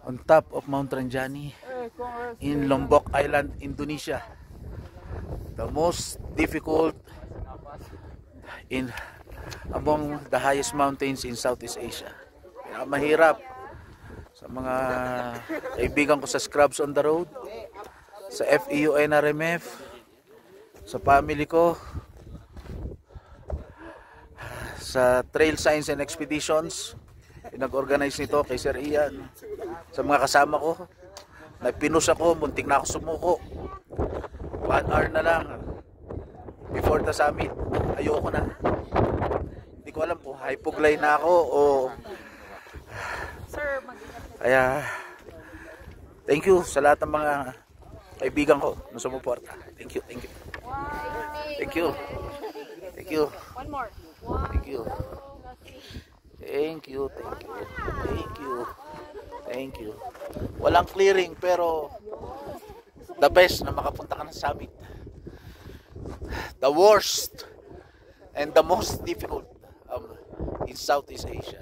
on top of Mount Ranjani in Lombok Island, Indonesia. The most difficult in among the highest mountains in Southeast Asia. Mahirap sa mga kaibigan ko sa Scrubs on the Road, sa FEU NRMF, sa family ko, sa Trail Science and Expeditions, pinag-organize nito kay Sir Ian, sa mga kasama ko. Nagpinus ako, muntik na ako sumuko. 1 hour na lang before the summit, ayoko na. Hindi ko alam kung hypoglycemic na ako o kaya thank you sa lahat ng mga kaibigan ko na sumuporta. Thank you, thank you. Thank you. Thank you. One more. Thank you. Thank you, thank you. Thank you. Thank you. Walang clearing pero the best na makapunta ka ng summit. The worst and the most difficult in Southeast Asia.